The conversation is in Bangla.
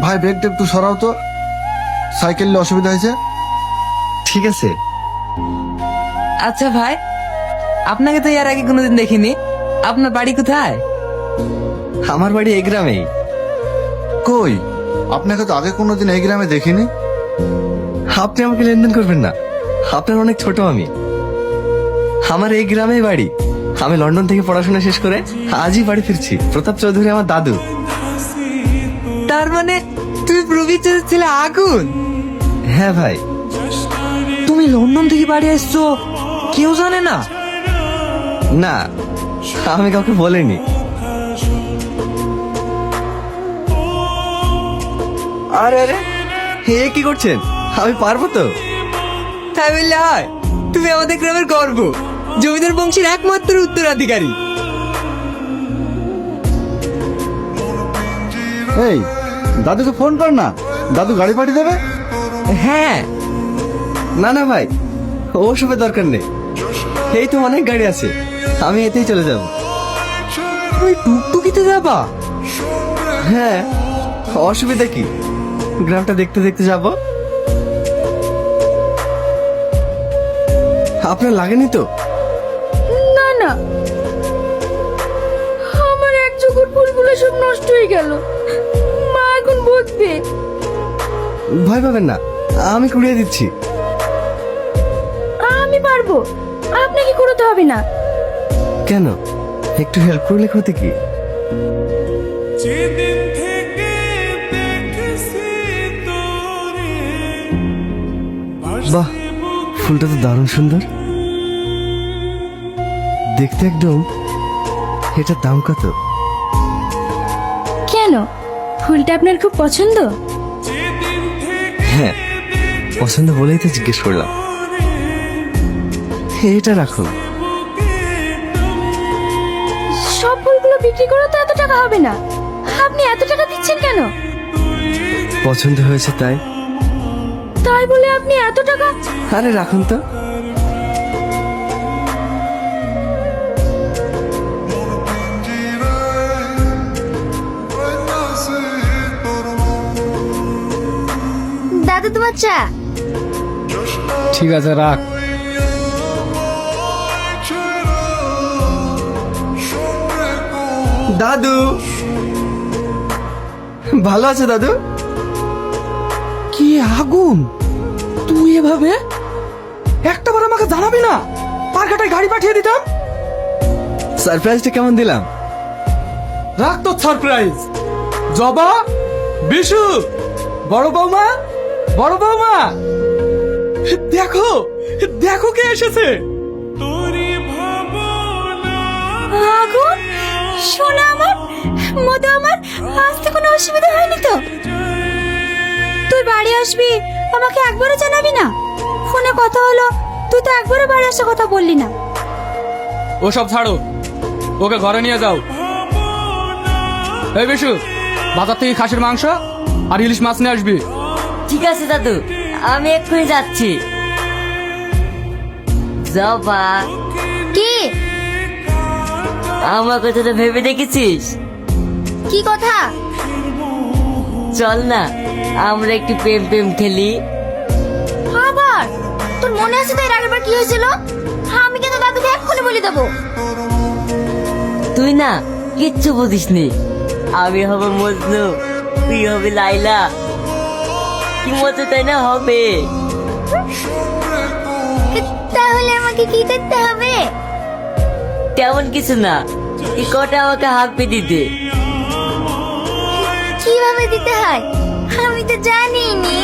ভাই ব্রেকটা একটু সরাও তো, সাইকেলে অসুবিধা হয়েছে। ঠিক আছে। আচ্ছা ভাই, আপনাকে তো এর আগে কোনোদিন দেখিনি। আপনার বাড়ি কোথায়? আমার বাড়ি এই গ্রামেই। কই, আপনাকে তো আগে কোনোদিন এই গ্রামে দেখিনি। আপনি আমাকে লেনদেন করবেন না, আপনার অনেক ছোট আমি। আমার এই গ্রামেই বাড়ি। আমি লন্ডন থেকে পড়াশোনা শেষ করে আজই বাড়ি ফিরছি। প্রতাপ চৌধুরী আমার দাদু। তার মানে তুমি প্রবীর চাচার ছেলে আগুন? হ্যাঁ ভাই। তুমি লন্ডন থেকে বাড়ি আসছো, কেউ জানে না? না, আমি কাউকে বলিনি। আরে আরে, এ কি করছেন? আমি পারবো তো? তাই বললে হয়? তুমি আমাদের গ্রামের গর্ব, জমিদার বংশের একমাত্র উত্তরাধিকারী। এই দাদুকে ফোন কর না, দাদু গাড়ি পাঠিয়ে দেবে। হ্যাঁ। না না ভাই, ওসবের দরকার নেই। এই তো অনেক গাড়ি আছে, আমি এতেই চলে যাব। তুমি টুকটুকিতে যাবা? হ্যাঁ, অসুবিধা কি? গ্রামটা দেখতে দেখতে যাব। আপনার লাগেনি তো? না না, আমার এক চোখের ফুলগুলো সব নষ্ট হয়ে গেল। মা এখন বকবে। ভয় পাবেন না, আমি কুড়িয়ে দিচ্ছি। আমি পারবো, আপনাকে করতে হবে না। কেন, একটু হেল্প করলে ক্ষতি কি? বাহ, ফুলটা তো দারুণ সুন্দর দেখতে একদম। এটার দাম কত? কেন, ফুলটা আপনার খুব পছন্দ? হ্যাঁ, পছন্দ বলেই তো জিজ্ঞেস করলাম। এটা রাখুন। সব ফুলগুলো বিক্রি করে তো এত টাকা হবে না। আপনি এত টাকা দিচ্ছেন কেন? পছন্দ হয়েছে তাই। তাই বলে আপনি এত টাকা? আরে রাখুন তো। দাদু তোমার চা। ঠিক আছে, রাখ। দাদু ভালো আছে? দাদু কি আগুন, তুই এভাবে একটাবার আমাকে জানাবি না? তার কাটায় গাড়ি পাঠিয়ে দিতাম। সারপ্রাইজটা কেমন দিলাম? রাখ তো সারপ্রাইজ। জবা, বিশু, বড় বৌমা, বড় বৌমা, দেখো দেখো কে এসেছে। আগুন, শোনা আমার, মতো আমার আসতে কোনো অসুবিধা হয়নি তো? তুই বাড়ি আসবি, আমাকে একবারও জানাবি না? ফোনে কথা হলো, তুই তো একবারও বাড়ি আসার কথা বললি না। ওসব ছাড়ো, ওকে ঘরে নিয়ে যাও। এই বিশু, বাজার থেকে খাসির মাংস আর ইলিশ মাছ নিয়ে আসবি। ঠিক আছে দাদু, আমি এক্ষুনি যাচ্ছি। জবা, কি? আমার কথাটা ভেবে দেখেছিস? কি কথা? চল না, আমরা একটু প্রেম প্রেম খেলি। আবার তোর মনে আছে তো এর আগেরবার কি হয়েছিল? আমি কিন্তু দাদুকে এক্ষুনি বলে দেবো। তুই না কিচ্ছু বুঝিসনি। আমি হব মজনু, তুই হবি লাইলা। কি মজা তাই না হবে? তাহলে আমাকে কি করতে হবে? তেমন কিছু না, তুই কটা আমাকে হাঁপি দিতে। কিভাবে দিতে হয় আমি তো জানি নি।